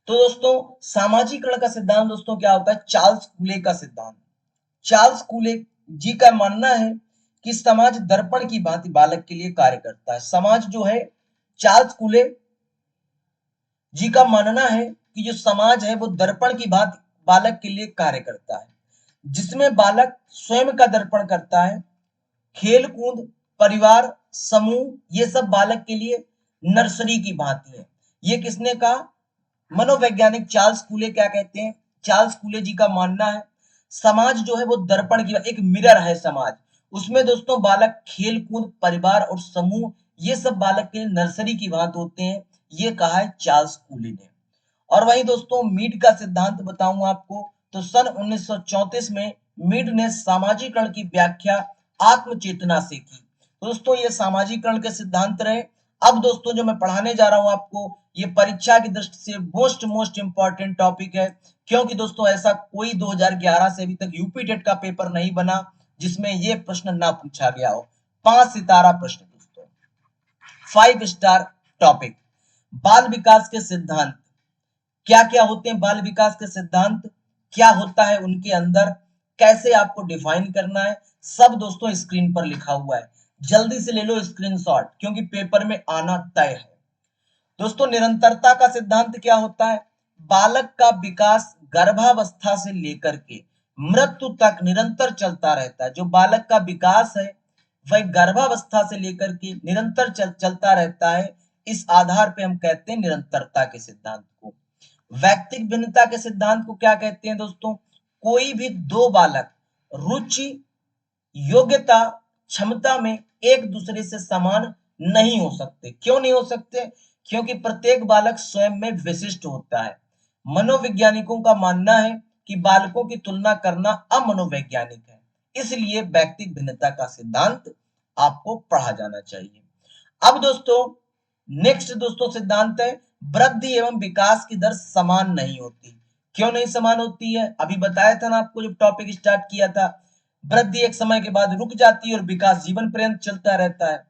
तो दोस्तों सामाजिकरण का सिद्धांत दोस्तों क्या होता है, चार्ल्स कूले का सिद्धांत। चार्ल्स कूले जी का मानना है कि समाज दर्पण की भांति बालक के लिए कार्य करता है। समाज जो है, चार्ल्स कूले जी का मानना है कि जो समाज है वो दर्पण की भांति बालक के लिए कार्य करता है, जिसमें बालक स्वयं का दर्पण करता है। खेल कूद, परिवार, समूह, ये सब बालक के लिए नर्सरी की भांति है। ये किसने कहा, मनोवैज्ञानिक चार्ल्स कूले क्या कहते हैं, चार्ल्स कूले जी का मानना है समाज जो है वो दर्पण की एक मिरर है समाज। उसमें दोस्तों बालक खेल कूद, परिवार और समूह, ये सब बालक के लिए नर्सरी की भांति होते हैं। ये कहा है चार्ल्स कूले ने। और वही दोस्तों मीड का सिद्धांत बताऊंगा आपको। तो सन 1934 में मीड ने सामाजिकरण की व्याख्या आत्मचेतना से की। दोस्तों ये सामाजिकरण के सिद्धांत रहे। अब दोस्तों जो मैं पढ़ाने जा रहा हूं आपको, ये परीक्षा की दृष्टि से मोस्ट इंपॉर्टेंट टॉपिक है, क्योंकि दोस्तों ऐसा कोई 2011 से अभी तक यूपी टेट का पेपर नहीं बना जिसमें ये प्रश्न ना पूछा गया हो। 5 सितारा प्रश्न दोस्तों, 5 स्टार टॉपिक। बाल विकास के सिद्धांत क्या क्या होते हैं, बाल विकास के सिद्धांत क्या होता है उनके अंदर, कैसे आपको डिफाइन करना है, सब दोस्तों स्क्रीन पर लिखा हुआ है। जल्दी से ले लो स्क्रीनशॉट, क्योंकि पेपर में आना तय है। दोस्तों निरंतरता का सिद्धांत क्या होता है, बालक का विकास गर्भावस्था से लेकर के मृत्यु तक निरंतर चलता रहता है। जो बालक का विकास है वह गर्भावस्था से लेकर के निरंतर चलता रहता है। इस आधार पे हम कहते हैं निरंतरता के सिद्धांत को। व्यक्तिक भिन्नता के सिद्धांत को क्या कहते हैं दोस्तों, कोई भी दो बालक रुचि, योग्यता, क्षमता में एक दूसरे से समान नहीं हो सकते। क्यों नहीं हो सकते, क्योंकि प्रत्येक बालक स्वयं में विशिष्ट होता है। मनोवैज्ञानिकों का मानना है कि बालकों की तुलना करना अमनोवैज्ञानिक है, इसलिए व्यक्तिक भिन्नता का सिद्धांत आपको पढ़ा जाना चाहिए। अब दोस्तों नेक्स्ट दोस्तों सिद्धांत है वृद्धि एवं विकास की दर समान नहीं होती। क्यों नहीं समान होती है, अभी बताया था ना आपको जब टॉपिक स्टार्ट किया था। वृद्धि एक समय के बाद रुक जाती है और विकास जीवन पर्यंत चलता रहता है।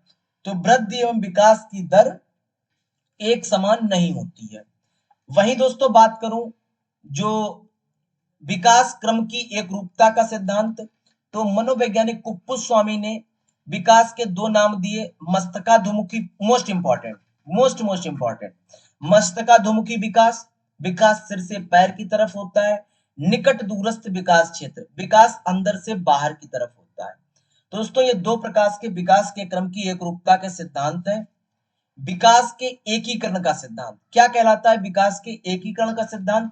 तो वृद्धि एवं विकास की दर एक समान नहीं होती है। वहीं दोस्तों बात करूं जो विकास क्रम की एक रूपता का सिद्धांत, तो मनोवैज्ञानिक कुप्पुस्वामी ने विकास के दो नाम दिए, मस्तकाधुमुखी, मोस्ट इंपॉर्टेंट, मस्तकाधुमुखी विकास, विकास सिर से पैर की तरफ होता है। निकट दूरस्थ विकास क्षेत्र, विकास अंदर से बाहर की तरफ होता है। तो दोस्तों ये दो प्रकार के विकास के क्रम की एक रूपता के सिद्धांत है। विकास के एकीकरण का सिद्धांत क्या कहलाता है, विकास के एकीकरण का सिद्धांत,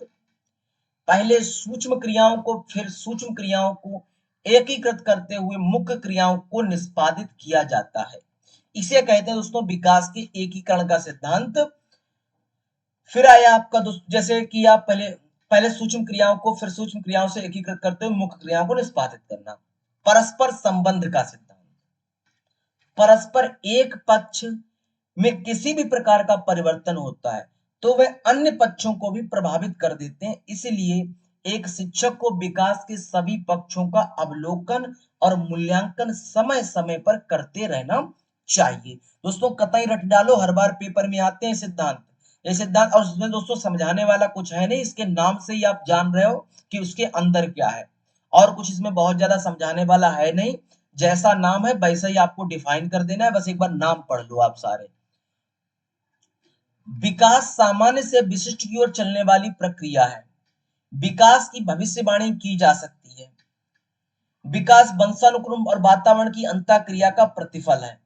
पहले सूक्ष्म क्रियाओं को फिर सूक्ष्म क्रियाओं को एकीकृत करते हुए मुख्य क्रियाओं को निष्पादित किया जाता है। इसे कहते हैं दोस्तों विकास के एकीकरण का सिद्धांत। फिर आया आपका दोस्त, जैसे कि आप पहले पहले सूक्ष्म क्रियाओं को फिर सूक्ष्म क्रियाओं से एकीकृत करते हुए मुख्य क्रियाओं को निष्पादित करना। परस्पर संबंध का सिद्धांत, परस्पर एक पक्ष में किसी भी प्रकार का परिवर्तन होता है तो वह अन्य पक्षों को भी प्रभावित कर देते हैं। इसलिए एक शिक्षक को विकास के सभी पक्षों का अवलोकन और मूल्यांकन समय समय पर करते रहना चाहिए। दोस्तों कतई रट डालो, हर बार पेपर में आते हैं सिद्धांत, ये सिद्धांत, और उसमें दोस्तों समझाने वाला कुछ है नहीं, इसके नाम से ही आप जान रहे हो कि उसके अंदर क्या है, और कुछ इसमें बहुत ज्यादा समझाने वाला है नहीं। जैसा नाम है वैसा ही आपको डिफाइन कर देना है, बस एक बार नाम पढ़ लो आप सारे। विकास सामान्य से विशिष्ट की ओर चलने वाली प्रक्रिया है। विकास की भविष्यवाणी की जा सकती है। विकास वंशानुक्रम और वातावरण की अंतःक्रिया का प्रतिफल है।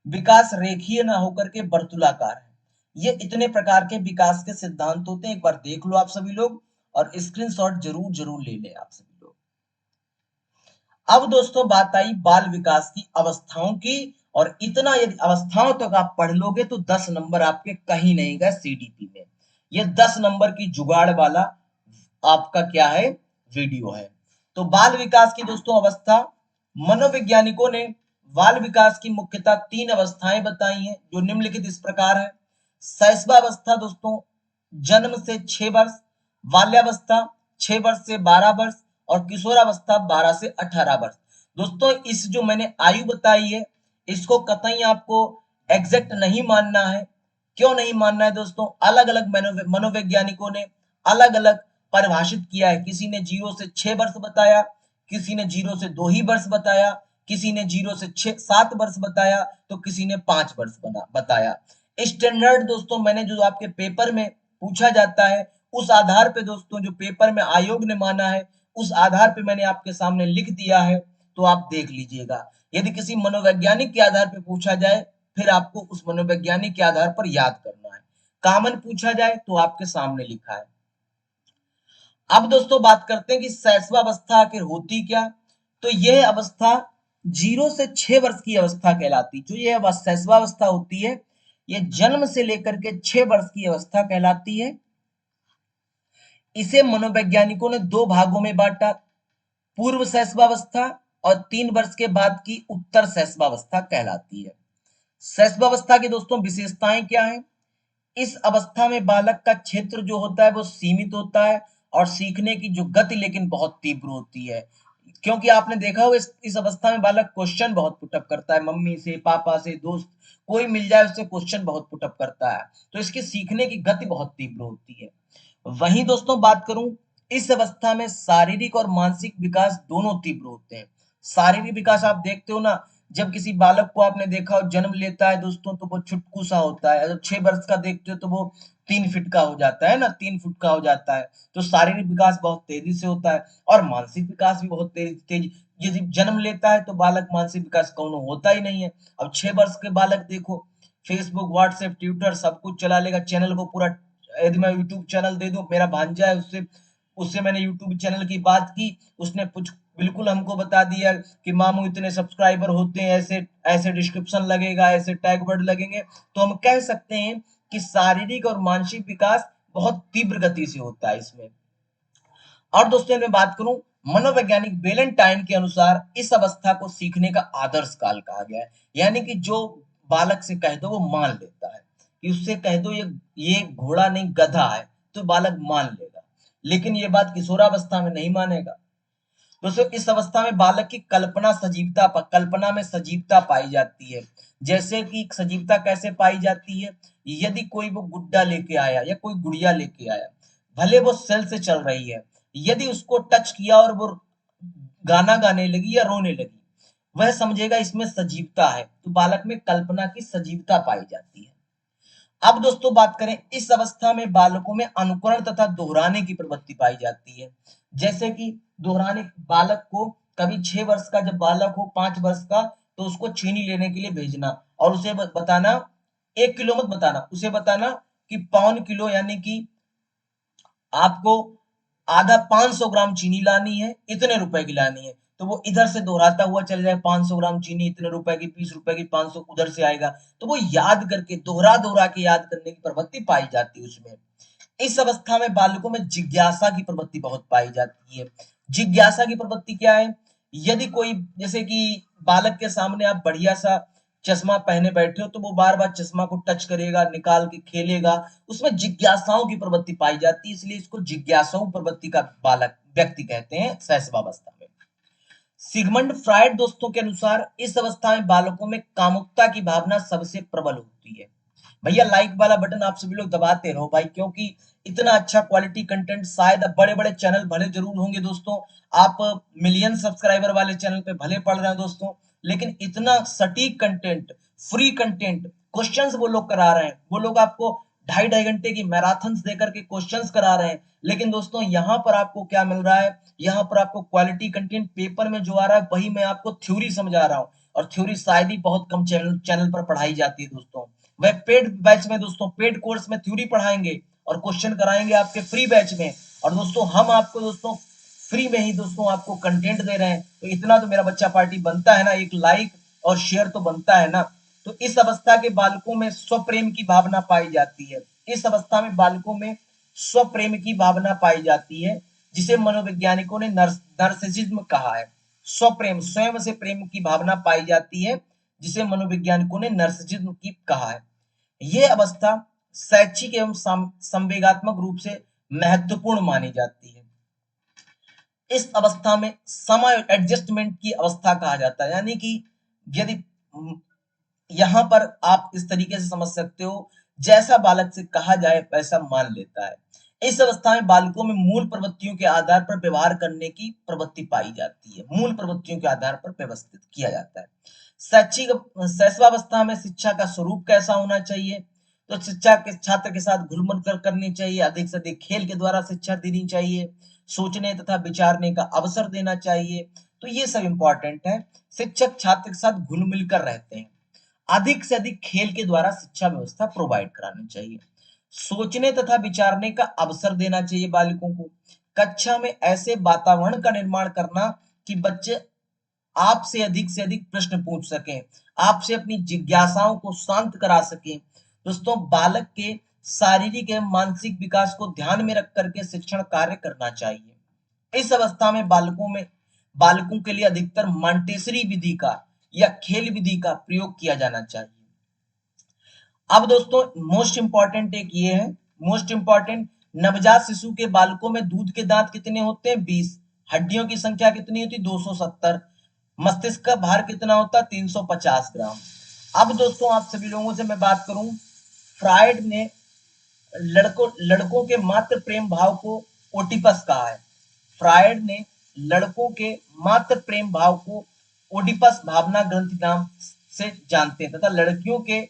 विकास रेखीय न होकर के वर्तुलाकार है। ये इतने प्रकार के विकास के सिद्धांत होते हैं, एक बार देख लो आप सभी लोग, और स्क्रीनशॉट जरूर जरूर ले लें आप सभी लोग। अब दोस्तों बात आई बाल विकास की अवस्थाओं की, और इतना यदि अवस्थाओं तक आप पढ़ लोगे तो 10 नंबर आपके कहीं नहीं गए सीडीपी में। ये 10 नंबर की जुगाड़ वाला आपका क्या है, वीडियो है। तो बाल विकास की दोस्तों अवस्था, मनोवैज्ञानिकों ने बाल विकास की मुख्यतः 3 अवस्थाएं बताई हैं, जो निम्नलिखित इस प्रकार है। शैशवावस्था दोस्तों जन्म से 6 वर्ष, बाल्यावस्था 6 वर्ष से 12 वर्ष और किशोरावस्था 12 से 18 वर्ष। दोस्तों इस जो मैंने आयु बताई है, इसको कतई आपको एग्जैक्ट नहीं मानना है। क्यों नहीं मानना है दोस्तों? अलग अलग मनोवैज्ञानिकों ने अलग अलग परिभाषित किया है। किसी ने 0 से 6 वर्ष बताया, किसी ने 0 से 2 ही वर्ष बताया, किसी ने 0 से 7 वर्ष बताया, तो किसी ने 5 वर्ष बताया। स्टैंडर्ड दोस्तों मैंने जो आपके पेपर में पूछा जाता है, उस आधार पे दोस्तों जो पेपर में आयोग ने माना है, उस आधार पे मैंने आपके सामने लिख दिया है, तो आप देख लीजिएगा। यदि किसी मनोवैज्ञानिक के आधार पे पूछा जाए, फिर आपको उस मनोवैज्ञानिक के आधार पर याद करना है। कॉमन पूछा जाए तो आपके सामने लिखा है। अब दोस्तों बात करते हैं कि शैशवावस्था आखिर होती क्या। तो यह अवस्था 0 से 6 वर्ष की अवस्था कहलाती। जो यह शैशवावस्था होती है, यह जन्म से लेकर के 6 वर्ष की अवस्था कहलाती है। इसे मनोवैज्ञानिकों ने 2 भागों में बांटा, पूर्व शैशवावस्था और 3 वर्ष के बाद की उत्तर शैशवावस्था कहलाती है। शैशवावस्था की दोस्तों विशेषताएं क्या है? इस अवस्था में बालक का क्षेत्र जो होता है वो सीमित होता है और सीखने की जो गति लेकिन बहुत तीव्र होती है। क्योंकि आपने देखा हो इस अवस्था में बालक क्वेश्चन बहुत पुटअप करता है, मम्मी से, पापा से, दोस्त कोई मिल जाए उससे क्वेश्चन बहुत पुटअप करता है, तो इसकी सीखने की गति बहुत तीव्र होती है। वहीं दोस्तों बात करूं, इस अवस्था में शारीरिक और मानसिक विकास दोनों तीव्र होते हैं। शारीरिक विकास आप देखते हो ना, जब किसी बालक को आपने देखा हो जन्म लेता है दोस्तों, तो वो छुटकू सा होता है। जब 6 वर्ष का देखते हो तो वो 3 फीट का हो जाता है ना, 3 फुट का हो जाता है। तो शारीरिक विकास बहुत तेजी से होता है और मानसिक विकास भी बहुत तेज। यदि जन्म लेता है तो बालक मानसिक विकास कौनो होता ही नहीं है। अब 6 वर्ष के बालक देखो, फेसबुक, व्हाट्सएप, ट्विटर सब कुछ चला लेगा, चैनल को पूरा। यदि मैं यूट्यूब चैनल दे दूं, मेरा भांजा है, उससे उससे मैंने यूट्यूब चैनल की बात की, उसने कुछ बिल्कुल हमको बता दिया कि मामू इतने सब्सक्राइबर होते हैं, ऐसे ऐसे डिस्क्रिप्शन लगेगा, ऐसे टैग वर्ड लगेंगे। तो हम कह सकते हैं कि शारीरिक और मानसिक विकास बहुत तीव्र गति से होता है इसमें। और दोस्तों मैं बात करूं, मनोवैज्ञानिक बेलेंटाइन के अनुसार इस अवस्था को सीखने का आदर्श काल कहा गया है। यानी कि जो बालक से कह दो वो मान लेता है, कि उससे कह दो ये घोड़ा नहीं गधा है, तो बालक मान लेगा। लेकिन ये बात किशोरावस्था में नहीं मानेगा। दोस्तों इस अवस्था में बालक की कल्पना में सजीवता पाई जाती है। जैसे कि सजीवता कैसे पाई जाती है? यदि कोई वो गुड्डा लेके आया या कोई गुड़िया लेके आया, भले वो सेल से चल रही है, यदि उसको टच किया और वो गाना गाने लगी या रोने लगी, वह समझेगा इसमें सजीवता है। तो बालक में कल्पना की सजीवता पाई जाती है। अब दोस्तों बात करें, इस अवस्था में बालकों में अनुकरण तथा दोहराने की प्रवृत्ति पाई जाती है। जैसे कि दोहराने, बालक को कभी 6 वर्ष का जब बालक हो, 5 वर्ष का, तो उसको चीनी लेने के लिए भेजना और उसे बताना, 1 किलो मत बताना, उसे बताना कि पौन किलो, यानी कि आपको आधा 500 ग्राम चीनी लानी है, इतने रुपए की लानी है। तो वो इधर से दोहराता हुआ चले जाए, 500 ग्राम चीनी इतने रुपए की, 20 रुपए की, 500 उधर से आएगा। तो वो याद करके दोहरा दोहरा के याद करने की प्रवृत्ति पाई जाती है उसमें। इस अवस्था में बालकों में जिज्ञासा की प्रवृत्ति बहुत पाई जाती है। जिज्ञासा की प्रवृत्ति क्या है? यदि कोई, जैसे कि बालक के सामने आप बढ़िया सा चश्मा पहने बैठे हो, तो वो बार बार चश्मा को टच करेगा, निकाल के खेलेगा। उसमें जिज्ञासाओं की प्रवृत्ति पाई जाती है, इसलिए इसको जिज्ञासाओं प्रवृत्ति का बालक व्यक्ति कहते हैं शैशवावस्था में। सिगमंड फ्रायड दोस्तों के अनुसार इस अवस्था में बालकों में कामुकता की भावना सबसे प्रबल होती है। भैया लाइक वाला बटन आप सभी लोग दबाते रहो भाई, क्योंकि इतना अच्छा क्वालिटी कंटेंट शायद अब बड़े बड़े चैनल भले जरूर होंगे दोस्तों, आप मिलियन सब्सक्राइबर वाले चैनल पे भले पढ़ रहे हैं दोस्तों, लेकिन इतना सटीक कंटेंट, फ्री कंटेंट, क्वेश्चंस वो लोग करा रहे हैं। वो लोग आपको 2.5 घंटे की मैराथन देकर के क्वेश्चंस करा रहे हैं। लेकिन दोस्तों यहाँ पर आपको क्या मिल रहा है? यहाँ पर आपको क्वालिटी कंटेंट पेपर में जो आ रहा है वही मैं आपको थ्योरी समझा रहा हूँ, और थ्योरी शायद ही बहुत कम चैनल पर पढ़ाई जाती है दोस्तों। वह पेड बैच में दोस्तों, पेड कोर्स में थ्योरी पढ़ाएंगे और क्वेश्चन कराएंगे आपके फ्री बैच में। और दोस्तों हम आपको दोस्तों फ्री में ही दोस्तों आपको कंटेंट दे रहे हैं, तो इतना तो मेरा बच्चा पार्टी बनता है ना, एक लाइक और शेयर तो बनता है ना। तो इस अवस्था के बालकों में स्वप्रेम की भावना पाई जाती है। इस अवस्था में बालकों में स्वप्रेम की भावना पाई जाती है। जिसे मनोवैज्ञानिकों ने नर्सिसिज्म कहा है। स्वप्रेम, स्वयं से प्रेम की भावना पाई जाती है, जिसे मनोवैज्ञानिकों ने नर्सिसिज्म की कहा है। यह अवस्था शैक्षिक एवं संवेगात्मक रूप से महत्वपूर्ण मानी जाती है। इस अवस्था में समय एडजस्टमेंट की अवस्था कहा जाता है, यानी कि यदि यहाँ पर आप इस तरीके से समझ सकते हो, जैसा बालक से कहा जाए वैसा मान लेता है। इस अवस्था में बालकों में मूल प्रवृत्तियों के आधार पर व्यवहार करने की प्रवृत्ति पाई जाती है। मूल प्रवृत्तियों के आधार पर व्यवस्थित किया जाता है। शैशवावस्था में शिक्षा का स्वरूप कैसा होना चाहिए? तो शिक्षा के छात्र के साथ घुल मिल कर करनी चाहिए, अधिक से अधिक खेल के द्वारा शिक्षा देनी चाहिए, सोचने तथा विचारने का अवसर देना चाहिए। तो ये सब इंपॉर्टेंट है। शिक्षक छात्र के साथ घुल मिलकर रहते हैं। अधिक से अधिक खेल के द्वारा शिक्षा व्यवस्था प्रोवाइड करानी चाहिए। सोचने तथा विचारने का अवसर देना चाहिए बालकों को। कक्षा में ऐसे वातावरण का निर्माण करना कि बच्चे आपसे अधिक प्रश्न पूछ सकें, आपसे अपनी जिज्ञासाओं को शांत करा सकें। दोस्तों, बालक के शारीरिक एवं मानसिक विकास को ध्यान में रख करके शिक्षण कार्य करना चाहिए। इस अवस्था में बालकों के लिए अधिकतर मॉन्टेसरी विधि का या खेल विधि का प्रयोग किया जाना चाहिए। अब दोस्तों, मोस्ट इंपॉर्टेंट एक ये है, मोस्ट इंपॉर्टेंट, नवजात शिशु के बालकों में दूध के दांत कितने होते हैं? 20। हड्डियों की संख्या कितनी होती है? 270। मस्तिष्क का भार कितना होता है? 350 ग्राम। अब दोस्तों, आप सभी लोगों से मैं बात करूं, फ्राइड ने लड़कों के मात्र प्रेम भाव को ओडिपस कहा है। फ्रायड ने लड़कों के मात्र प्रेम भाव को ओडिपस भावना ग्रंथि नाम से जानते हैं तथा लड़कियों के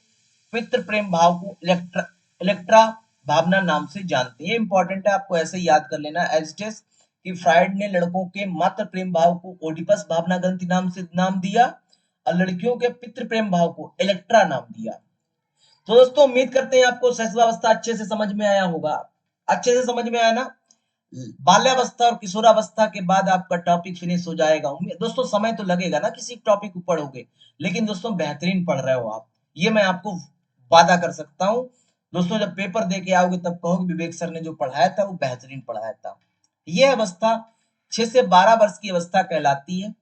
पितृ प्रेम भाव को इलेक्ट्रा भावना नाम से जानते हैं। ये इंपॉर्टेंट है, आपको ऐसे याद कर लेना एज इट इज कि फ्रायड ने लड़कों के मात्र प्रेम भाव को ओडिपस भावना ग्रंथि नाम से नाम दिया और लड़कियों के पितृ प्रेम भाव को इलेक्ट्रा नाम दिया। तो दोस्तों, उम्मीद करते हैं आपको शैशवावस्था अच्छे से समझ में आया होगा। अच्छे से समझ में आया ना? बाल्यावस्था और किशोरावस्था के बाद आपका टॉपिक फिनिश हो जाएगा। उम्मीद दोस्तों, समय तो लगेगा ना किसी टॉपिक को पढ़ोगे, लेकिन दोस्तों बेहतरीन पढ़ रहे हो आप, ये मैं आपको वादा कर सकता हूँ। दोस्तों, जब पेपर दे के आओगे तब कहोगे विवेक सर ने जो पढ़ाया था वो बेहतरीन पढ़ाया था। यह अवस्था 6 से 12 वर्ष की अवस्था कहलाती है।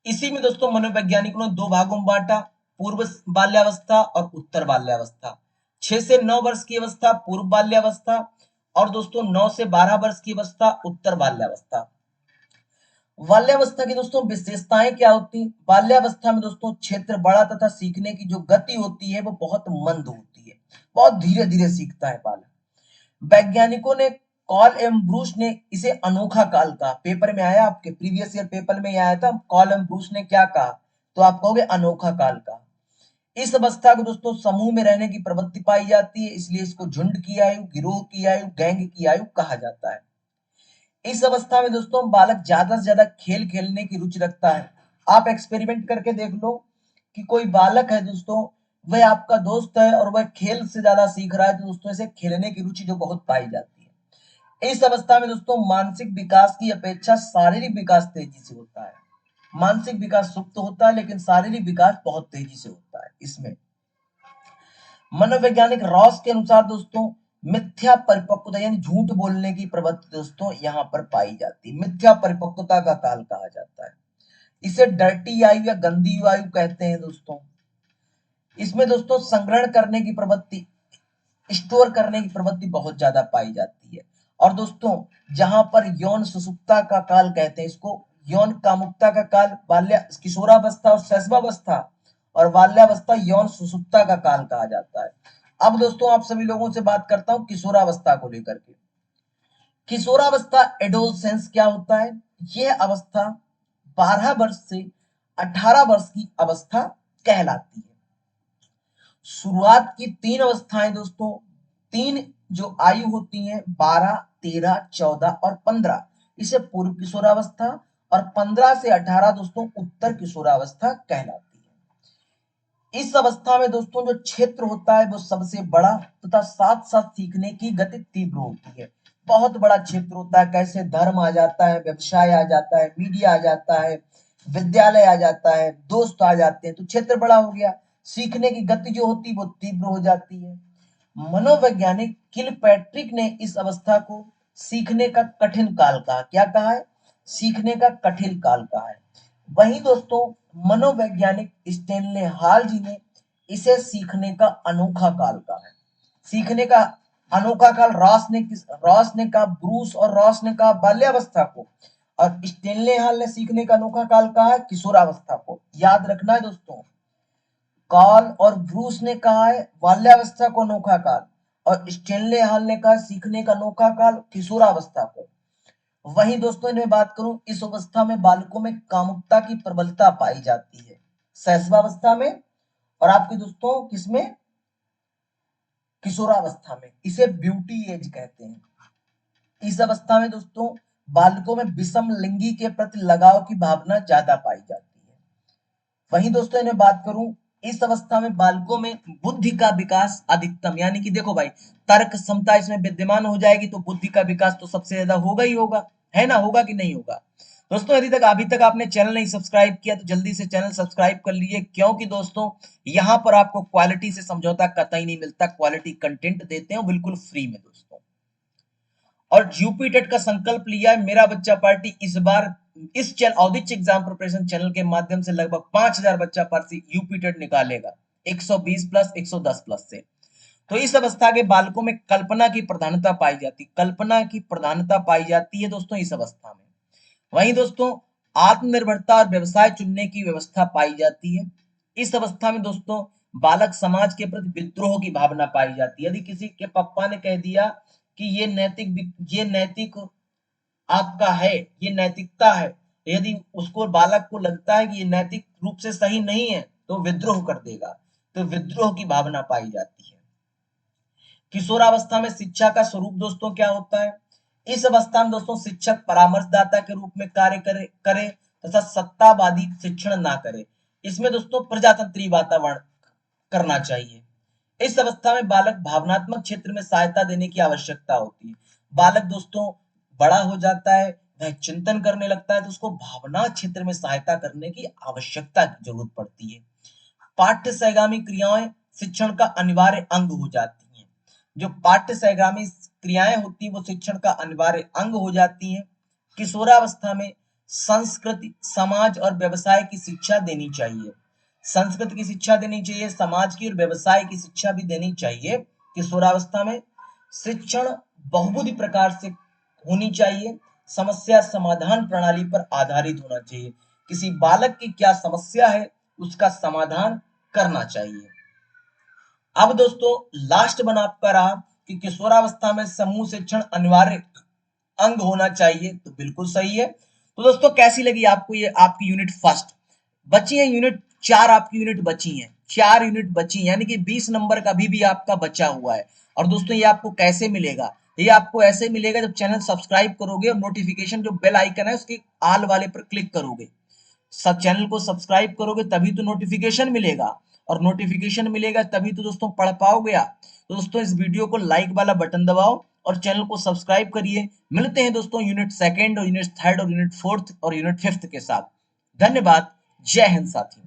इसी में दोस्तों मनोवैज्ञानिकों ने दो भागों में बांटा, पूर्व बाल्यावस्था और उत्तर बाल्यावस्था। 6 से 9 वर्ष की अवस्था पूर्व बाल्यावस्था और दोस्तों 9 से 12 वर्ष की अवस्था उत्तर बाल्यावस्था। बाल्यावस्था की दोस्तों विशेषताएं क्या होती? बाल्यावस्था में दोस्तों क्षेत्र बड़ा तथा सीखने की जो गति होती है वो बहुत मंद होती है, बहुत धीरे धीरे सीखता है बालक। वैज्ञानिकों ने कॉल एम ब्रूस ने इसे अनोखा काल कहा। पेपर में आया, आपके प्रीवियस ईयर पेपर में आया था, कॉल एम ब्रूस ने क्या कहा? तो आप कहोगे अनोखा काल कहा। इस अवस्था को दोस्तों समूह में रहने की प्रवृत्ति पाई जाती है, इसलिए इसको झुंड की आयु, गिरोह की आयु, गैंग की आयु कहा जाता है। इस अवस्था में दोस्तों बालक ज्यादा से ज्यादा खेल खेलने की रुचि रखता है। आप एक्सपेरिमेंट करके देख लो कि कोई बालक है दोस्तों, वह आपका दोस्त है और वह खेल से ज्यादा सीख रहा है, तो दोस्तों इसे खेलने की रुचि जो बहुत पाई जाती है। इस अवस्था में दोस्तों मानसिक विकास की अपेक्षा शारीरिक विकास तेजी से होता है। मानसिक विकास सुप्त होता है, लेकिन शारीरिक विकास बहुत तेजी से होता है। इसमें मनोवैज्ञानिक रॉस के अनुसार दोस्तों मिथ्या परिपक्वता यानी झूठ बोलने की प्रवृत्ति दोस्तों यहाँ पर पाई जाती है। मिथ्या परिपक्वता का काल कहा जाता है। इसे डर्टी आयु या गंदी आयु कहते हैं दोस्तों। इसमें दोस्तों संग्रहण करने की प्रवृत्ति, स्टोर करने की प्रवृत्ति बहुत ज्यादा पाई जाती है। और दोस्तों जहां पर यौन सुसुप्तता का काल कहते हैं इसको, यौन कामुकता का काल बाल्य किशोरावस्था और शैशवावस्था और बाल्यावस्था यौन सुसुप्तता का काल कहा जाता है। अब दोस्तों आप सभी लोगों से बात करता हूं किशोरावस्था को लेकर के। किशोरावस्था एडोलसेंस क्या होता है? यह अवस्था 12 वर्ष से 18 वर्ष की अवस्था कहलाती है। शुरुआत की 3 अवस्थाएं दोस्तों, 3 जो आयु होती हैं 12, 13, 14 और 15, इसे पूर्व किशोरावस्था और 15 से 18 दोस्तों उत्तर किशोरावस्था कहलाती है। इस अवस्था में दोस्तों जो क्षेत्र होता है वो सबसे बड़ा तथा साथ साथ सीखने की गति तीव्र होती है। बहुत बड़ा क्षेत्र होता है, कैसे धर्म आ जाता है, व्यवसाय आ जाता है, मीडिया आ जाता है, विद्यालय आ जाता है, दोस्त आ जाते हैं, तो क्षेत्र बड़ा हो गया। सीखने की गति जो होती है वो तीव्र हो जाती है। मनोवैज्ञानिक किलपैट्रिक ने इस अवस्था को सीखने का कठिन काल कहा। क्या कहा है? सीखने का कठिन काल कहा है। वहीं दोस्तों मनोवैज्ञानिक स्टेनले हॉल जी ने इसे सीखने का अनोखा काल कहा है। सीखने का अनोखा काल रॉस ने कहा ब्रूस और रॉस ने कहा बाल्यावस्था को, और स्टेनले हॉल ने सीखने का अनोखा काल कहा है किशोरावस्था को। याद रखना है दोस्तों, कॉल और ब्रूस ने कहा है बाल्यावस्था को अनोखा काल, और स्टेनले हॉल ने कहा सीखने का अनोखा काल किशोरावस्था को। वहीं दोस्तों इनमें बात करूं, इस अवस्था में बालकों में कामुकता की प्रबलता पाई जाती है, शैशवावस्था में, और आपके दोस्तों किसमें? किशोरावस्था में। इसे ब्यूटी एज कहते हैं। इस अवस्था में दोस्तों बालकों में विषम लिंगी के प्रति लगाव की भावना ज्यादा पाई जाती है। वहीं दोस्तों इन्हें बात करूं, इस अवस्था में बालकों में बुद्धि का विकास अधिकतम, यानी कि देखो भाई तर्क क्षमता इसमें विद्यमान हो जाएगी तो बुद्धि का विकास तो सबसे ज्यादा होगा ही होगा, है ना? होगा कि नहीं होगा? दोस्तों यदि तक अभी तक आपने चैनल नहीं सब्सक्राइब किया तो जल्दी से चैनल सब्सक्राइब कर लीजिए, क्योंकि दोस्तों यहाँ पर आपको क्वालिटी से समझौता कतई नहीं मिलता, क्वालिटी कंटेंट देते हैं बिल्कुल फ्री में दोस्तों। और यूपी टेट का संकल्प लिया है मेरा बच्चा पार्टी, इस बार इस चैनल औदिच एग्जाम प्रिपरेशन चैनल के माध्यम से लगभग 5000 बच्चा पार्टी यूपी टेट निकालेगा 120 प्लस 110 प्लस से। तो इस अवस्था के बालकों में कल्पना की प्रधानता पाई जाती, कल्पना की प्रधानता पाई जाती है दोस्तों इस अवस्था में। वहीं दोस्तों आत्मनिर्भरता और व्यवसाय चुनने की व्यवस्था पाई जाती है। इस अवस्था में दोस्तों बालक समाज के प्रति विद्रोह की भावना पाई जाती है। यदि किसी के पापा ने कह दिया कि ये नैतिक आपका है, ये नैतिकता है, यदि उसको बालक को लगता है कि ये नैतिक रूप से सही नहीं है तो विद्रोह कर देगा, तो विद्रोह की भावना पाई जाती है। किशोरावस्था में शिक्षा का स्वरूप दोस्तों क्या होता है? इस अवस्था में दोस्तों शिक्षक परामर्शदाता के रूप में कार्य करे तथा सत्तावादी शिक्षण ना करे। इसमें दोस्तों प्रजातंत्री वातावरण करना चाहिए। इस अवस्था में बालक भावनात्मक क्षेत्र में सहायता देने की आवश्यकता होती है। बालक दोस्तों बड़ा हो जाता है, वह चिंतन करने लगता है, तो उसको भावना क्षेत्र में सहायता करने की आवश्यकता की जरूरत पड़ती है। पाठ्य सहगामी क्रियाएं शिक्षण का अनिवार्य अंग हो जाती हैं। जो पाठ्य सहगामी क्रियाएं होती हैं वो शिक्षण का अनिवार्य अंग हो जाती हैं। किशोरावस्था में संस्कृति, समाज और व्यवसाय की शिक्षा देनी चाहिए। संस्कृति की शिक्षा देनी चाहिए, समाज की और व्यवसाय की शिक्षा भी देनी चाहिए। किशोरावस्था में शिक्षण बहुविध प्रकार से होनी चाहिए, समस्या समाधान प्रणाली पर आधारित होना चाहिए। किसी बालक की क्या समस्या है उसका समाधान करना चाहिए। अब दोस्तों लास्ट वन आपका रहा कि किशोरावस्था में समूह शिक्षण अनिवार्य अंग होना चाहिए, तो बिल्कुल सही है। तो दोस्तों कैसी लगी आपको ये आपकी यूनिट फर्स्ट? बची है यूनिट 4, आपकी यूनिट बची है 4 यूनिट बची, यानी कि 20 नंबर का भी आपका बचा हुआ है। और दोस्तों ये आपको कैसे मिलेगा? ये आपको ऐसे मिलेगा जब चैनल सब्सक्राइब करोगे और नोटिफिकेशन जो बेल आइकन है उसके आल वाले पर क्लिक करोगे। सब चैनल को सब्सक्राइब करोगे तभी तो नोटिफिकेशन मिलेगा, और नोटिफिकेशन मिलेगा तभी तो दोस्तों पढ़ पाओगे आप। तो दोस्तों इस वीडियो को लाइक वाला बटन दबाओ और चैनल को सब्सक्राइब करिए। मिलते हैं दोस्तों यूनिट सेकंड और यूनिट थर्ड और यूनिट फोर्थ और यूनिट फिफ्थ के साथ। धन्यवाद। जय हिंद साथियों।